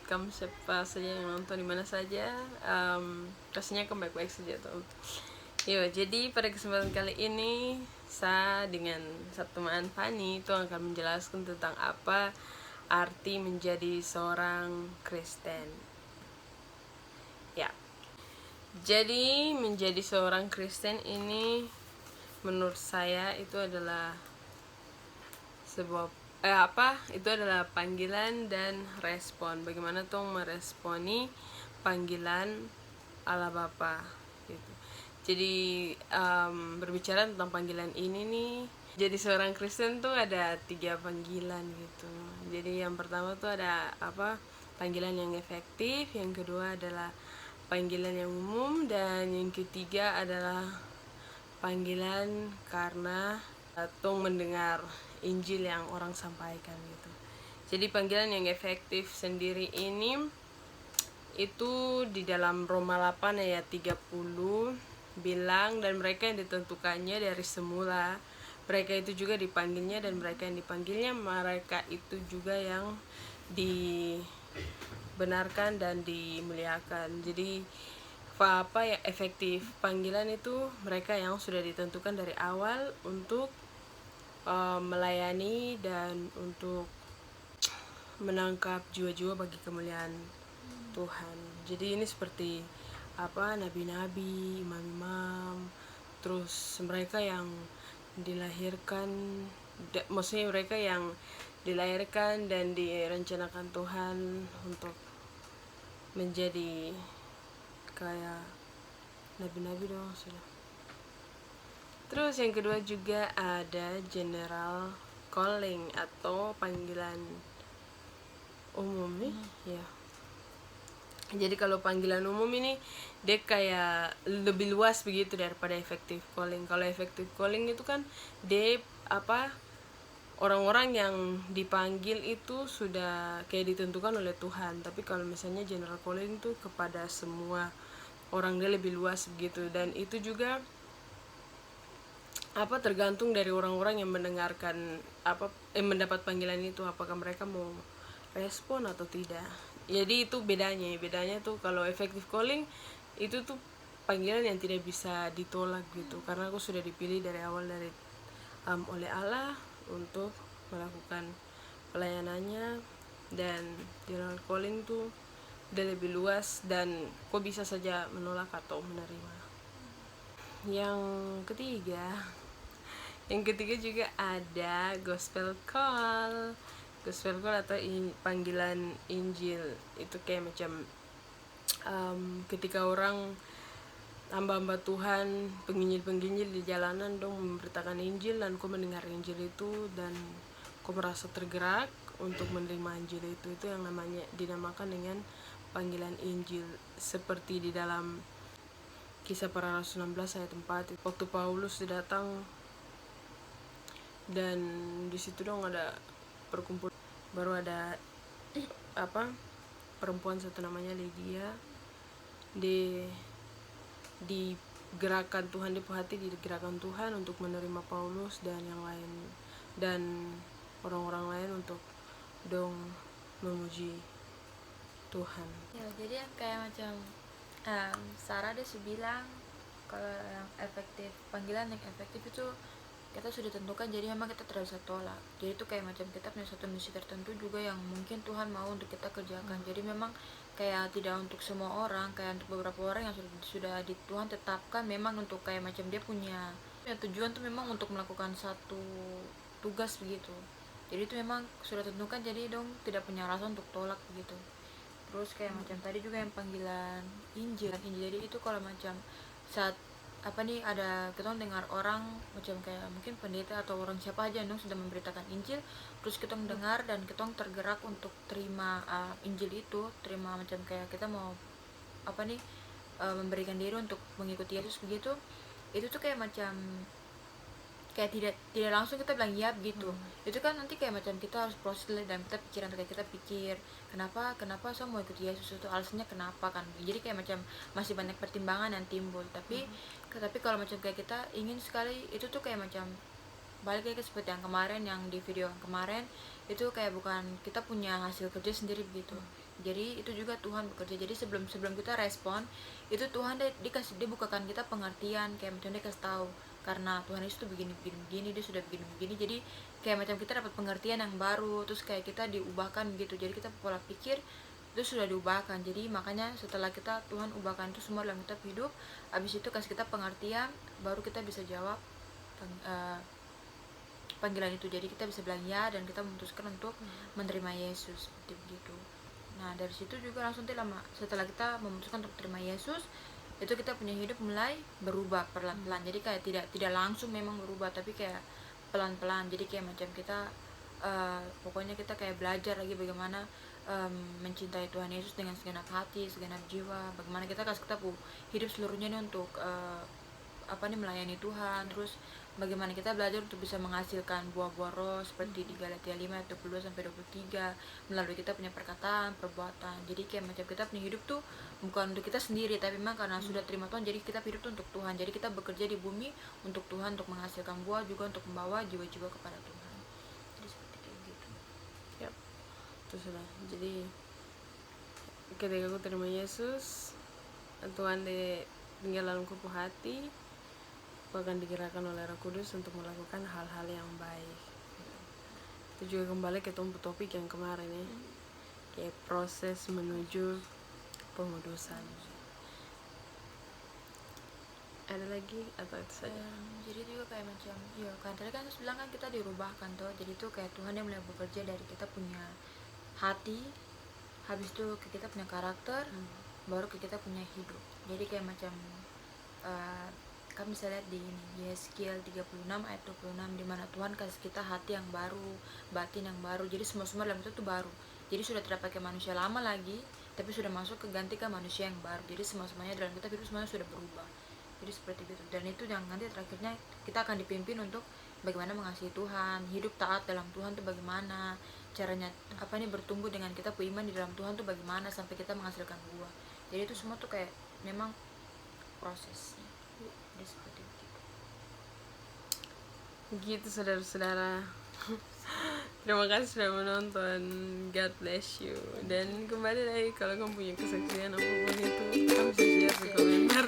kamu siapa saja yang nonton dimana saja, pastinya kamu baik-baik saja tuh. Yo, jadi pada kesempatan kali ini saya dengan satu teman Fani itu akan menjelaskan tentang apa arti menjadi seorang Kristen. Ya, jadi menjadi seorang Kristen ini menurut saya itu adalah sebuah itu adalah panggilan dan respon. Bagaimana tuh meresponi panggilan Allah Bapa gitu. Jadi berbicara tentang panggilan ini nih, jadi seorang Kristen tuh ada 3 panggilan gitu. Jadi yang pertama tuh ada panggilan yang efektif, yang kedua adalah panggilan yang umum, dan yang ketiga adalah panggilan karena atau mendengar Injil yang orang sampaikan gitu. Jadi panggilan yang efektif sendiri ini itu di dalam Roma 8 ayat 30 bilang, dan mereka yang ditentukannya dari semula, mereka itu juga dipanggilnya, dan mereka yang dipanggilnya, mereka itu juga yang dibenarkan dan dimuliakan. Jadi apa yang efektif panggilan itu mereka yang sudah ditentukan dari awal untuk melayani dan untuk menangkap jiwa-jiwa bagi kemuliaan Tuhan. Jadi ini seperti nabi-nabi, imam-imam, terus mereka yang dilahirkan, maksudnya mereka yang dilahirkan dan direncanakan Tuhan untuk menjadi kayak nabi-nabi dong sudah. Terus yang kedua juga ada general calling atau panggilan umum nih, ya. Jadi kalau panggilan umum ini dia kayak lebih luas begitu daripada effective calling. Kalau effective calling itu kan dia orang-orang yang dipanggil itu sudah kayak ditentukan oleh Tuhan. Tapi kalau misalnya general calling itu kepada semua orang, dia lebih luas begitu. Dan itu juga tergantung dari orang-orang yang mendengarkan mendapat panggilan itu, apakah mereka mau respon atau tidak. Jadi itu bedanya tuh kalau effective calling itu tuh panggilan yang tidak bisa ditolak gitu, karena aku sudah dipilih dari awal oleh Allah untuk melakukan pelayanannya. Dan general calling tuh udah lebih luas dan kok bisa saja menolak atau menerima. Yang ketiga juga ada gospel call. Gospel call atau panggilan Injil. Itu kayak macam ketika orang hamba-hamba Tuhan, penginjil-penginjil di jalanan dong memberitakan Injil, dan kau mendengar Injil itu dan kau merasa tergerak untuk menerima Injil itu yang dinamakan dengan panggilan Injil. Seperti di dalam Kisah Para Rasul 16 ayat 4, waktu Paulus datang dan di situ dong ada perkumpulan, baru ada perempuan satu namanya Lydia, digerakkan Tuhan, digerakkan Tuhan untuk menerima Paulus dan yang lain dan orang-orang lain untuk dong memuji Tuhan. Ya, jadi kayak macam Sarah dia bilang kalau yang efektif, panggilan yang efektif itu kita sudah tentukan, jadi memang kita tidak bisa tolak. Jadi itu kayak macam kita punya satu misi tertentu juga yang mungkin Tuhan mau untuk kita kerjakan. Jadi memang kayak tidak untuk semua orang, kayak untuk beberapa orang yang sudah di Tuhan tetapkan memang untuk kayak macam dia punya tujuan tuh memang untuk melakukan satu tugas begitu. Jadi itu memang sudah tentukan, jadi dong tidak punya alasan untuk tolak begitu. Terus kayak macam tadi juga yang panggilan Injil. Jadi itu kalau macam saat ada kita dengar orang macam kayak mungkin pendeta atau orang siapa aja yang sudah memberitakan Injil, terus kita mendengar dan kita tergerak untuk terima Injil itu, terima macam kayak kita mau memberikan diri untuk mengikuti Yesus begitu. Itu tuh kayak macam kayak tidak langsung kita bilang ya gitu. Itu kan nanti kayak macam kita harus proses dalam kita pikiran, kayak kita pikir kenapa saya mau ikut Yesus, itu alasannya kenapa kan. Jadi kayak macam masih banyak pertimbangan yang timbul. Tapi kalau macam kayak kita ingin sekali, itu tuh kayak macam balik lagi seperti yang kemarin, yang di video yang kemarin itu kayak bukan kita punya hasil kerja sendiri begitu. Jadi itu juga Tuhan bekerja. Jadi sebelum kita respon, itu Tuhan dia bukakan kita pengertian, kayak macam dia kasih tahu karena Tuhan Yesus tuh begini begini begini, dia sudah begini begini. Jadi kayak macam kita dapat pengertian yang baru, terus kayak kita diubahkan gitu. Jadi kita pola pikir itu sudah diubahkan. Jadi makanya setelah kita Tuhan ubahkan itu semua dalam kita hidup, habis itu kasih kita pengertian, baru kita bisa jawab panggilan itu. Jadi kita bisa bilang ya, dan kita memutuskan untuk menerima Yesus seperti begitu. Nah dari situ juga langsung setelah kita memutuskan untuk terima Yesus, itu kita punya hidup mulai berubah pelan-pelan. Jadi kayak tidak langsung memang berubah, tapi kayak pelan-pelan. Jadi kayak macam kita pokoknya kita kayak belajar lagi bagaimana mencintai Tuhan Yesus dengan segenap hati, segenap jiwa. Bagaimana kita hidup seluruhnya ini untuk melayani Tuhan. Terus bagaimana kita belajar untuk bisa menghasilkan buah-buah roh seperti di Galatia 5 ayat 22 sampai 23 melalui kita punya perkataan, perbuatan. Jadi kayak macam kita punya hidup tuh bukan untuk kita sendiri, tapi memang karena sudah terima Tuhan, jadi kita hidup tuh untuk Tuhan. Jadi kita bekerja di bumi untuk Tuhan, untuk menghasilkan buah, juga untuk membawa jiwa-jiwa kepada Tuhan. Jadi seperti kayak gitu. Yap, itu sudah. Jadi ketika aku terima Yesus, Tuhan tinggal dalam kupu hati, aku akan digerakkan oleh Roh Kudus untuk melakukan hal-hal yang baik. Itu juga kembali ke topik yang kemarin ya, kayak proses menuju pengudusan. Ada lagi atau itu saja? Jadi juga kayak macam kan tadi kan bilang kan kita dirubahkan tuh. Jadi tuh kayak Tuhan yang mulai bekerja dari kita punya hati, habis itu ke kita punya karakter, baru ke kita punya hidup. Jadi kayak macam kami bisa lihat di Yeskiel 36 ayat 26, di mana Tuhan kasih kita hati yang baru, batin yang baru. Jadi semua dalam itu tuh baru. Jadi sudah tidak pakai manusia lama lagi, tapi sudah masuk ke ganti ke manusia yang baru. Jadi semuanya dalam kita hidup semuanya sudah berubah. Jadi seperti itu. Dan itu yang nanti terakhirnya kita akan dipimpin untuk bagaimana mengasihi Tuhan, hidup taat dalam Tuhan tuh bagaimana caranya, bertumbuh dengan kita beriman di dalam Tuhan tuh bagaimana sampai kita menghasilkan buah. Jadi itu semua tuh kayak memang prosesnya. Jadi seperti itu. Begitu saudara-saudara. Terima kasih sudah menonton. God bless you. Dan kembali lagi, kalau kamu punya kesaksian apapun itu, kamu bisa share di komentar.